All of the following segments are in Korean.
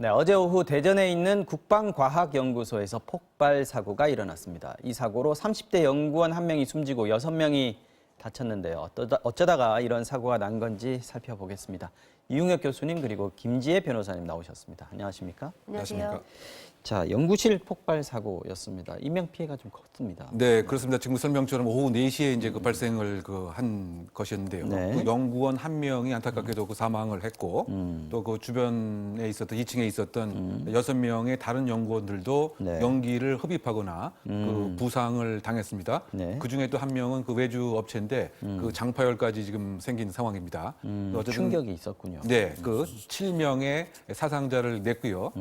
네, 어제 오후 대전에 있는 국방과학연구소에서 폭발 사고가 일어났습니다. 이 사고로 30대 연구원 1명이 숨지고 6명이 다쳤는데요. 어쩌다가 이런 사고가 난 건지 살펴보겠습니다. 이웅혁 교수님 그리고 김지혜 변호사님 나오셨습니다. 안녕하십니까? 안녕하세요. 자, 연구실 폭발 사고였습니다. 인명 피해가 좀 컸습니다. 네, 그렇습니다. 지금 설명처럼 오후 4시에 이제 그 발생을 한 것이었는데요. 네. 그 연구원 1명이 안타깝게도 그 사망을 했고 또 그 주변에 있었던 2층에 있었던 6명의 다른 연구원들도 네. 연기를 흡입하거나 그 부상을 당했습니다. 네. 그 중에 또 1명은 그 외주 업체인데 그 장파열까지 지금 생긴 상황입니다. 어쨌든 충격이 있었군요. 네, 그 7명의 사상자를 냈고요.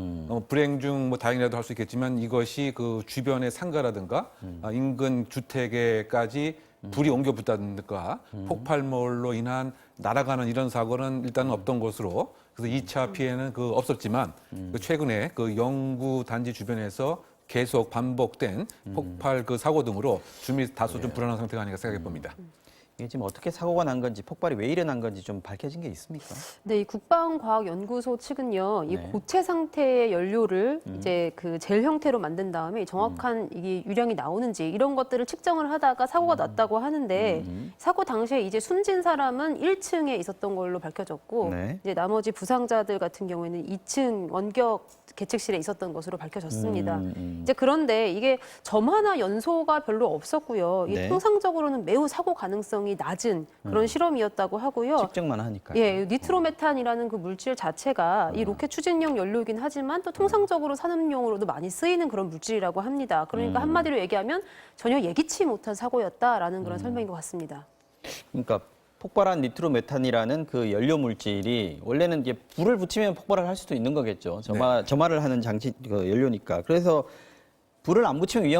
불행 중 뭐 다행이라도 할 수 있겠지만 이것이 그 주변의 상가라든가 인근 주택에까지 불이 옮겨 붙다든가 폭발물로 인한 날아가는 이런 사고는 일단은 없던 것으로 그래서 2차 피해는 그 없었지만 그 최근에 그 연구 단지 주변에서 계속 반복된 폭발 그 사고 등으로 주민이 다소 좀 불안한 상태가 아닌가 생각해 봅니다. 이게 지금 어떻게 사고가 난 건지, 폭발이 왜 일어난 건지 좀 밝혀진 게 있습니까? 네, 이 국방과학연구소 측은요, 이 네. 고체 상태의 연료를 이제 그 젤 형태로 만든 다음에 정확한 이게 유량이 나오는지 이런 것들을 측정을 하다가 사고가 났다고 하는데 사고 당시에 이제 숨진 사람은 1층에 있었던 걸로 밝혀졌고 네. 이제 나머지 부상자들 같은 경우에는 2층 원격 계측실에 있었던 것으로 밝혀졌습니다. 이제 그런데 이게 점 하나 연소가 별로 없었고요. 이게 네. 통상적으로는 매우 사고 가능성이 낮은 그런 실험이었다고 하고요. 측정만 하니까요. 예, 니트로메탄이라는 그 물질 자체가 이 로켓 추진용 연료이긴 하지만 또 통상적으로 산업용으로도 많이 쓰이는 그런 물질이라고 합니다. 그러니까 한마디로 얘기하면 전혀 예기치 못한 사고였다라는 그런 설명인 것 같습니다. 그러니까 폭발한 니트로메탄이라는 그 연료 물질이 원래는 이제 불을 붙이면 폭발을 할 수도 있는 거겠죠. 점화를 하는 장치 그 연료니까. 그래서 불을 안 붙이면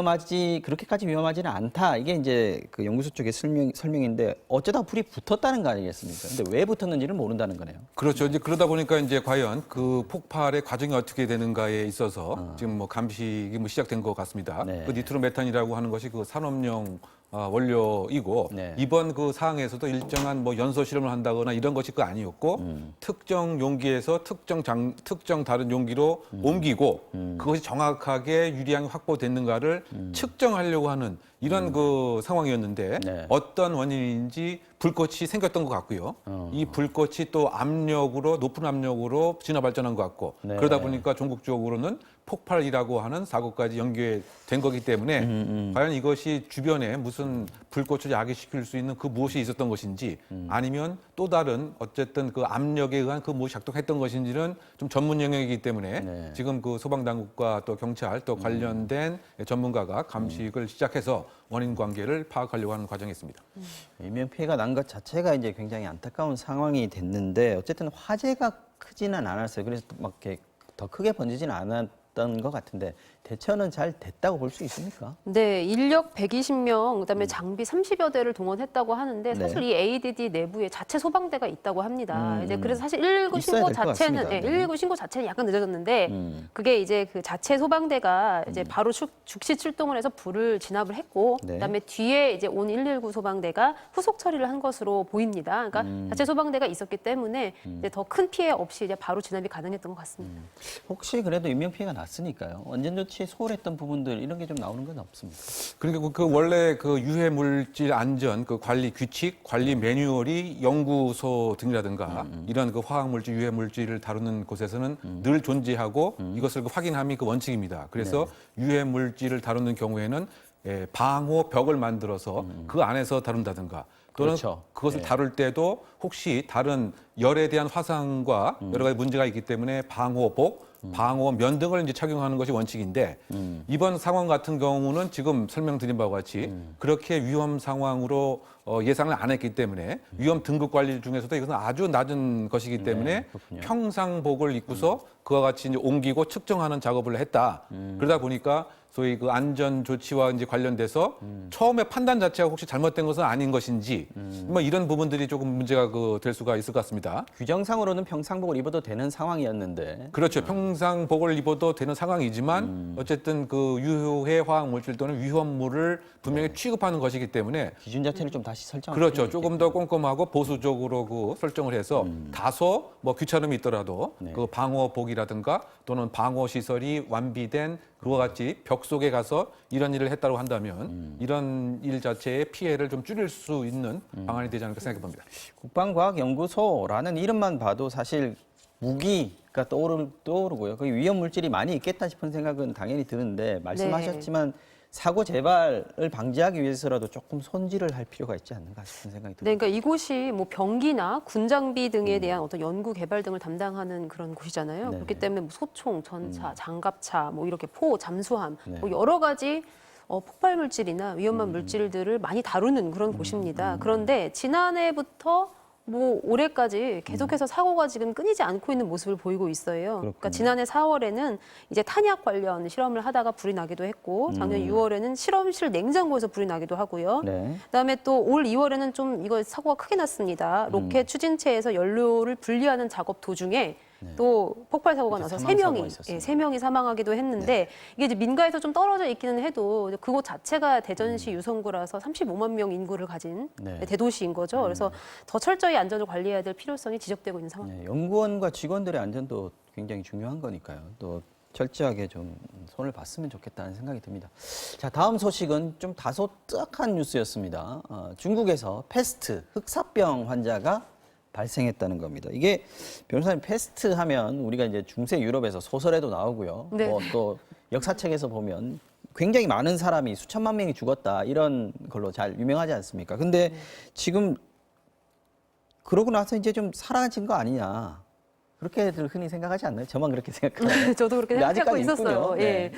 그렇게까지 위험하지는 않다. 이게 이제 그 연구소 쪽의 설명인데 어쩌다 불이 붙었다는 거 아니겠습니까? 근데 왜 붙었는지는 모른다는 거네요. 그렇죠. 이제 그러다 보니까 이제 과연 그 폭발의 과정이 어떻게 되는가에 있어서 지금 뭐 감식이 뭐 시작된 것 같습니다. 네. 그 니트로메탄이라고 하는 것이 그 산업용 원료이고 네. 이번 그 사항에서도 일정한 뭐 연소 실험을 한다거나 이런 것이 그 아니었고 특정 용기에서 특정 다른 용기로 옮기고 그것이 정확하게 유리량이 확보됐는가를 측정하려고 하는 이런 그 상황이었는데 네. 어떤 원인인지 불꽃이 생겼던 것 같고요. 이 불꽃이 또 높은 압력으로 진화 발전한 것 같고 네. 그러다 보니까 전국적으로는 폭발이라고 하는 사고까지 연계된 거기 때문에 과연 이것이 주변에 무슨 불꽃을 야기시킬 수 있는 그 무엇이 있었던 것인지 아니면 또 다른 어쨌든 그 압력에 의한 그 무엇이 작동했던 것인지는 좀 전문 영역이기 때문에 네. 지금 그 소방당국과 또 경찰 또 관련된 전문가가 감식을 시작해서 원인 관계를 파악하려고 하는 과정이 있습니다. 인명 피해가 난 것 자체가 이제 굉장히 안타까운 상황이 됐는데 어쨌든 화재가 크지는 않았어요. 그래서 막 이렇게 더 크게 번지지는 않았던 것 같은데 대처는 잘 됐다고 볼 수 있습니까? 네, 인력 120명, 그다음에 장비 30여 대를 동원했다고 하는데 사실 네. 이 ADD 내부에 자체 소방대가 있다고 합니다. 이제 그래서 사실 119 있어야 신고 될것 자체는 같습니다. 네. 119 신고 자체는 약간 늦어졌는데 그게 이제 그 자체 소방대가 이제 바로 즉시 출동을 해서 불을 진압을 했고 네. 그다음에 뒤에 이제 온 119 소방대가 후속 처리를 한 것으로 보입니다. 그러니까 자체 소방대가 있었기 때문에 이제 더 큰 피해 없이 이제 바로 진압이 가능했던 것 같습니다. 혹시 그래도 인명 피해가 났으니까요. 원전 조치에 소홀했던 부분들 이런 게 좀 나오는 건 없습니까? 그러니까 그 원래 그 유해 물질 안전 그 관리 규칙, 관리 매뉴얼이 연구소 등이라든가 이런 그 화학 물질, 유해 물질을 다루는 곳에서는 늘 존재하고 이것을 그 확인함이 그 원칙입니다. 그래서 유해 물질을 다루는 경우에는 방호 벽을 만들어서 그 안에서 다룬다든가 또는 그렇죠. 그것을 다룰 때도 혹시 다른 열에 대한 화상과 여러 가지 문제가 있기 때문에 방호복, 방호면 등을 이제 착용하는 것이 원칙인데 이번 상황 같은 경우는 지금 설명드린 바와 같이 그렇게 위험 상황으로 예상을 안 했기 때문에 위험 등급 관리 중에서도 이것은 아주 낮은 것이기 때문에 그렇군요. 평상복을 입고서 그와 같이 이제 옮기고 측정하는 작업을 했다. 그러다 보니까 소위 그 안전 조치와 이제 관련돼서 처음에 판단 자체가 혹시 잘못된 것은 아닌 것인지 뭐 이런 부분들이 조금 문제가 될 수가 있을 것 같습니다. 규정상으로는 평상복을 입어도 되는 상황이었는데 그렇죠. 평상복을 입어도 되는 상황이지만 어쨌든 그 유해 화학 물질 또는 위험물을 분명히 취급하는 것이기 때문에 기준 자체를 좀 다시 설정. 그렇죠. 조금 더 꼼꼼하고 보수적으로 그 설정을 해서 다소 뭐 귀찮음이 있더라도 네. 그 방어복이라든가 또는 방어 시설이 완비된 그와 같이 벽 속에 가서 이런 일을 했다고 한다면 이런 일 자체의 피해를 좀 줄일 수 있는 방안이 되지 않을까 생각해 봅니다. 국방과학연구소라는 이름만 봐도 사실 무기가 떠오르고요. 거기 위험 물질이 많이 있겠다 싶은 생각은 당연히 드는데 말씀하셨지만 사고 재발을 방지하기 위해서라도 조금 손질을 할 필요가 있지 않는가 싶은 생각이 듭니다. 네, 그러니까 이곳이 뭐 병기나 군장비 등에 대한 어떤 연구 개발 등을 담당하는 그런 곳이잖아요. 네네. 그렇기 때문에 뭐 소총, 전차, 장갑차, 뭐 이렇게 포, 잠수함, 네. 뭐 여러 가지 폭발 물질이나 위험한 물질들을 많이 다루는 그런 곳입니다. 그런데 지난해부터 뭐 올해까지 계속해서 사고가 지금 끊이지 않고 있는 모습을 보이고 있어요. 그러니까 지난해 4월에는 이제 탄약 관련 실험을 하다가 불이 나기도 했고 작년 6월에는 실험실 냉장고에서 불이 나기도 하고요. 네. 그다음에 또 올 2월에는 좀 이거 사고가 크게 났습니다. 로켓 추진체에서 연료를 분리하는 작업 도중에 또 폭발 사고가 그때 나서 사망 사고가 3명이 있었습니다. 3명이 사망하기도 했는데 이게 이제 민가에서 좀 떨어져 있기는 해도 그곳 자체가 대전시 유성구라서 35만 명 인구를 가진 네. 대도시인 거죠. 그래서 더 철저히 안전을 관리해야 될 필요성이 지적되고 있는 상황입니다. 네, 연구원과 직원들의 안전도 굉장히 중요한 거니까요. 또 철저하게 좀 손을 봤으면 좋겠다는 생각이 듭니다. 자, 다음 소식은 좀 다소 뜨악한 뉴스였습니다. 중국에서 패스트 흑사병 환자가 발생했다는 겁니다. 이게 변호사님 패스트 하면 우리가 이제 중세 유럽에서 소설에도 나오고요. 네. 뭐 또 역사책에서 보면 굉장히 많은 사람이 수천만 명이 죽었다 이런 걸로 잘 유명하지 않습니까? 근데 지금 그러고 나서 이제 좀 사라진 거 아니냐. 그렇게들 흔히 생각하지 않나요? 저만 그렇게 생각하나요? 저도 그렇게 근데 생각하고 아직까지 있었어요. 있군요. 예. 네.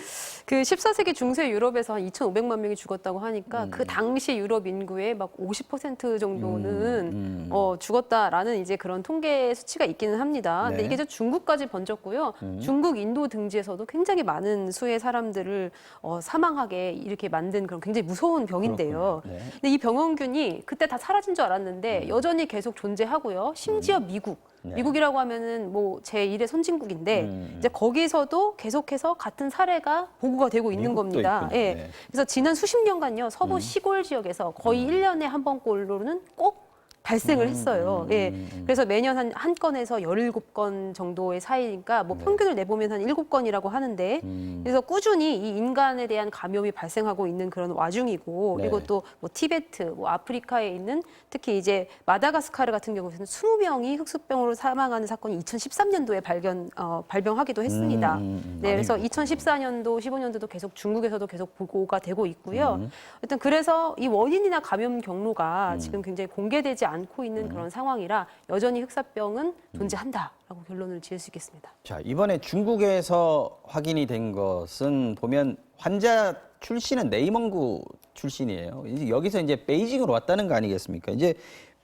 그 14세기 중세 유럽에서 한 2,500만 명이 죽었다고 하니까 그 당시 유럽 인구의 막 50% 정도는 죽었다라는 이제 그런 통계 수치가 있기는 합니다. 근데 네. 이게 이제 중국까지 번졌고요. 중국, 인도 등지에서도 굉장히 많은 수의 사람들을 사망하게 이렇게 만든 그런 굉장히 무서운 병인데요. 그렇군요. 네. 근데 이 병원균이 그때 다 사라진 줄 알았는데 여전히 계속 존재하고요. 심지어 미국. 네. 미국이라고 하면은 뭐 제1의 선진국인데 이제 거기서도 계속해서 같은 사례가 보고가 되고 있는 미국도 겁니다. 있군요. 예. 네. 그래서 지난 수십 년간요 서부 시골 지역에서 거의 1년에 한 번꼴로는 꼭 발생을 했어요. 예. 그래서 매년 한 건에서 17건 정도의 사이니까 뭐 평균을 내보면 한 7건이라고 하는데 그래서 꾸준히 이 인간에 대한 감염이 발생하고 있는 그런 와중이고 네. 그리고 또 뭐 티베트, 뭐 아프리카에 있는 특히 이제 마다가스카르 같은 경우에는 20명이 흑수병으로 사망하는 사건이 2013년도에 발병하기도 했습니다. 네, 그래서 2014년도, 15년도도 계속 중국에서도 계속 보고가 되고 있고요. 일단 그래서 이 원인이나 감염 경로가 지금 굉장히 공개되지 않고 있는 그런 상황이라 여전히 흑사병은 존재한다라고 결론을 지을 수 있겠습니다. 자, 이번에 중국에서 확인이 된 것은 보면 환자 출신은 네이멍구 출신이에요. 이제 여기서 이제 베이징으로 왔다는 거 아니겠습니까? 이제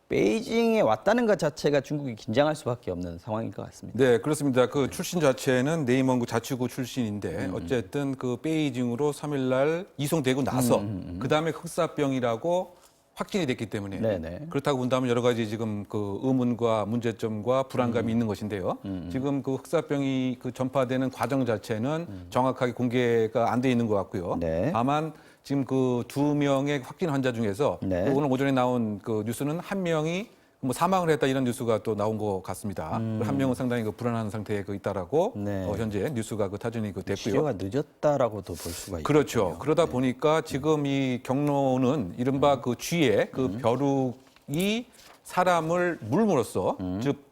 베이징에 왔다는 것 자체가 중국이 긴장할 수밖에 없는 상황일 것 같습니다. 네, 그렇습니다. 그 출신 자체는 네이멍구 자치구 출신인데 어쨌든 그 베이징으로 3일 날 이송되고 나서 그다음에 흑사병이라고 확진이 됐기 때문에 네네. 그렇다고 본다면 여러 가지 지금 그 의문과 문제점과 불안감이 있는 것인데요. 지금 그 흑사병이 그 전파되는 과정 자체는 정확하게 공개가 안 돼 있는 것 같고요. 네. 다만 지금 그 2명의 확진 환자 중에서 네. 그 오늘 오전에 나온 그 뉴스는 한 명이 뭐 사망을 했다 이런 뉴스가 또 나온 것 같습니다. 한 명은 상당히 그 불안한 상태에 그 있다라고 네. 현재 뉴스가 그 타전이 그 됐고요. 치료가 늦었다라고도 볼 수가 있고. 그렇죠. 그러다 보니까 지금 이 경로는 이른바 그 쥐에 그 벼룩이 사람을 물므로써 즉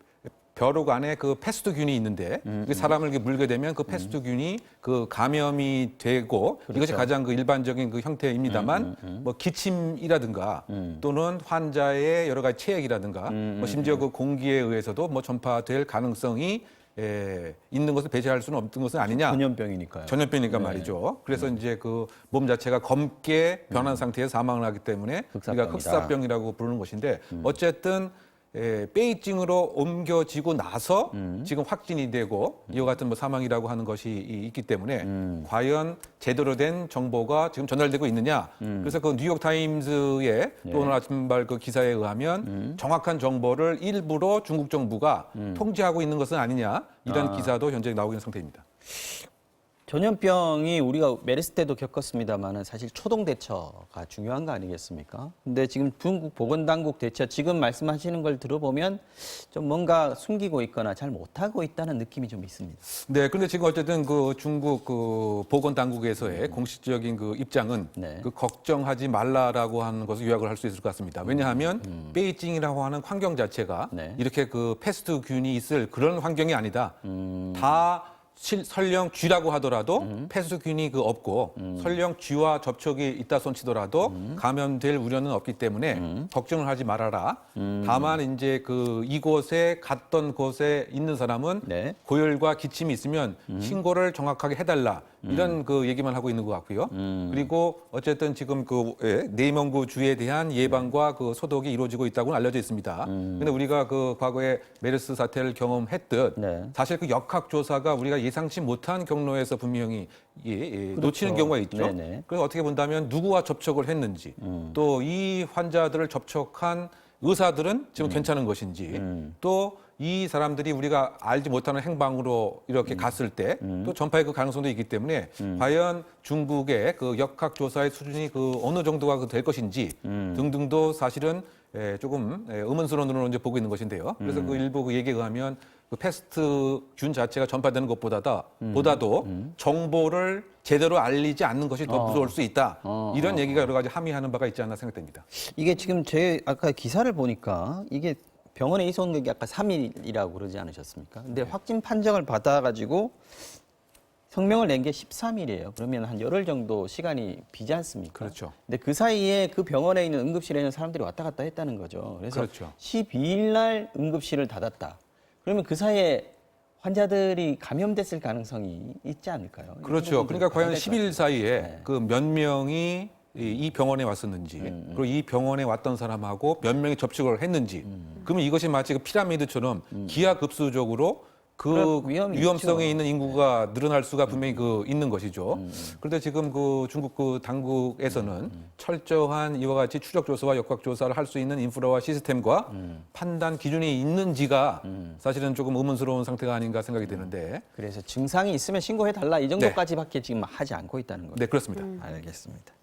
벼룩 안에 그 패스트균이 있는데 그 사람을 이렇게 물게 되면 그 패스트균이 그 감염이 되고 이것이 가장 그 일반적인 그 형태입니다만 뭐 기침이라든가 또는 환자의 여러 가지 체액이라든가 뭐 심지어 그 공기에 의해서도 뭐 전파될 가능성이 있는 것을 배제할 수는 없는 것은 아니냐. 전염병이니까요. 전염병이니까 말이죠. 그래서 이제 그 몸 자체가 검게 변한 상태에서 사망을 하기 때문에 우리가 흑사병이다. 흑사병이라고 부르는 것인데 어쨌든 베이징으로 옮겨지고 나서 지금 확진이 되고 이와 같은 뭐 사망이라고 하는 것이 있기 때문에 과연 제대로 된 정보가 지금 전달되고 있느냐. 그래서 그 뉴욕 타임즈의 또 오늘 아침발 그 기사에 의하면 정확한 정보를 일부러 중국 정부가 통제하고 있는 것은 아니냐. 이런 기사도 현재 나오고 있는 상태입니다. 전염병이 우리가 메르스 때도 겪었습니다만은 사실 초동 대처가 중요한 거 아니겠습니까? 근데 지금 중국 보건당국 대처 지금 말씀하시는 걸 들어보면 좀 뭔가 숨기고 있거나 잘 못하고 있다는 느낌이 좀 있습니다. 네, 그런데 지금 어쨌든 그 중국 그 보건당국에서의 공식적인 그 입장은 네. 그 걱정하지 말라라고 하는 것을 요약을 할 수 있을 것 같습니다. 왜냐하면 베이징이라고 하는 환경 자체가 네. 이렇게 그 패스트균이 있을 그런 환경이 아니다. 다 설령 쥐라고 하더라도 패스트균이 그 없고 설령 쥐와 접촉이 있다 손치더라도 감염될 우려는 없기 때문에 걱정을 하지 말아라. 다만 이제 그 이곳에 갔던 곳에 있는 사람은 네. 고열과 기침이 있으면 신고를 정확하게 해달라. 이런 그 얘기만 하고 있는 것 같고요. 그리고 어쨌든 지금 그 내명구 주에 대한 예방과 그 소독이 이루어지고 있다고는 알려져 있습니다. 근데 우리가 그 과거에 메르스 사태를 경험했듯 네. 사실 그 역학조사가 우리가 예상치 못한 경로에서 분명히 놓치는 경우가 있죠. 네네. 그래서 어떻게 본다면 누구와 접촉을 했는지 또 이 환자들을 접촉한 의사들은 지금 괜찮은 것인지 또 이 사람들이 우리가 알지 못하는 행방으로 이렇게 갔을 때 또 전파의 그 가능성도 있기 때문에 과연 중국의 그 역학조사의 수준이 그 어느 정도가 될 것인지 등등도 사실은 조금 의문스러운 이제 보고 있는 것인데요. 그래서 그 일부 그 얘기에 의하면 그 패스트균 자체가 전파되는 보다도 정보를 제대로 알리지 않는 것이 더 무서울 수 있다. 이런 얘기가 여러 가지 함의하는 바가 있지 않나 생각됩니다. 이게 지금 제 아까 기사를 보니까 이게 병원에 있어 온 게 아까 3일이라고 그러지 않으셨습니까? 근데 확진 판정을 받아가지고 성명을 낸 게 13일이에요. 그러면 한 열흘 정도 시간이 비지 않습니까? 그렇죠. 근데 그 사이에 그 병원에 있는 응급실에 있는 사람들이 왔다 갔다 했다는 거죠. 그래서 그렇죠. 12일 날 응급실을 닫았다. 그러면 그 사이에 환자들이 감염됐을 가능성이 있지 않을까요? 그렇죠. 그러니까 과연 10일 사이에 네. 그 몇 명이 이 병원에 왔었는지 그리고 이 병원에 왔던 사람하고 몇 명이 접촉을 했는지 그러면 이것이 마치 그 피라미드처럼 기하급수적으로 그 그럴 위험이 위험성에 있죠. 있는 인구가 늘어날 수가 분명히 그 있는 것이죠. 그런데 지금 그 중국 그 당국에서는 철저한 이와 같이 추적 조사와 역학 조사를 할 수 있는 인프라와 시스템과 판단 기준이 있는지가 사실은 조금 의문스러운 상태가 아닌가 생각이 되는데. 그래서 증상이 있으면 신고해달라 이 정도까지밖에 지금 하지 않고 있다는 거죠. 네, 그렇습니다. 알겠습니다.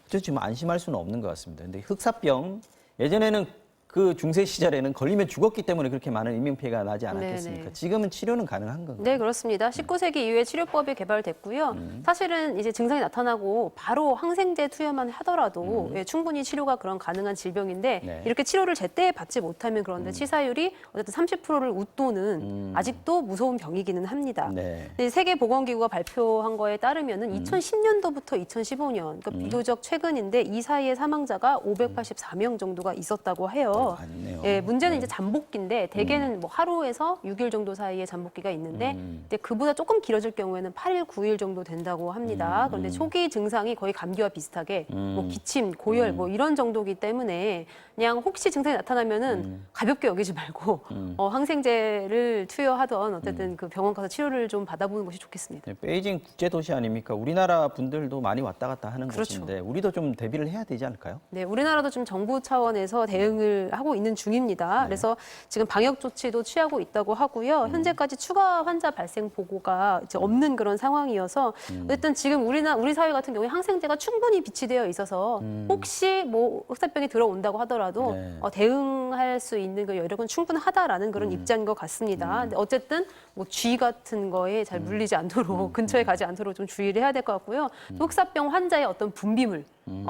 저 지금 안심할 수는 없는 것 같습니다. 근데 흑사병 예전에는 그 중세 시절에는 걸리면 죽었기 때문에 그렇게 많은 인명피해가 나지 않았겠습니까? 네네. 지금은 치료는 가능한 건가요? 네, 그렇습니다. 19세기 이후에 치료법이 개발됐고요. 사실은 이제 증상이 나타나고 바로 항생제 투여만 하더라도 충분히 치료가 그런 가능한 질병인데 네. 이렇게 치료를 제때 받지 못하면 그런데 치사율이 어쨌든 30%를 웃도는 아직도 무서운 병이기는 합니다. 네. 근데 세계보건기구가 발표한 거에 따르면은 2010년도부터 2015년, 그러니까 비교적 최근인데 이 사이에 사망자가 584명 정도가 있었다고 해요. 많네요. 예, 문제는 이제 잠복기인데 대개는 뭐 하루에서 6일 정도 사이에 잠복기가 있는데 근데 그보다 조금 길어질 경우에는 8일, 9일 정도 된다고 합니다. 그런데 초기 증상이 거의 감기와 비슷하게 뭐 기침, 고열 뭐 이런 정도기 때문에 그냥 혹시 증상이 나타나면은 가볍게 여기지 말고 항생제를 투여하던 어쨌든 그 병원 가서 치료를 좀 받아보는 것이 좋겠습니다. 네, 베이징 국제 도시 아닙니까? 우리나라 분들도 많이 왔다 갔다 하는 그렇죠. 곳인데 우리도 좀 대비를 해야 되지 않을까요? 네, 우리나라도 좀 정부 차원에서 대응을 하고 있는 중입니다. 그래서 지금 방역 조치도 취하고 있다고 하고요. 현재까지 추가 환자 발생 보고가 이제 없는 그런 상황이어서 어쨌든 지금 우리 사회 같은 경우에 항생제가 충분히 비치되어 있어서 혹시 뭐 흑사병이 들어온다고 하더라도 네. 대응할 수 있는 그 여력은 충분하다라는 그런 입장인 것 같습니다. 근데 어쨌든 뭐 쥐 같은 거에 잘 물리지 않도록 근처에 가지 않도록 좀 주의를 해야 될 것 같고요. 또 흑사병 환자의 어떤 분비물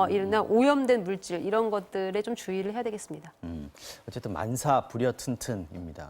이런 오염된 물질 이런 것들에 좀 주의를 해야 되겠습니다. 어쨌든 만사 불여 튼튼입니다.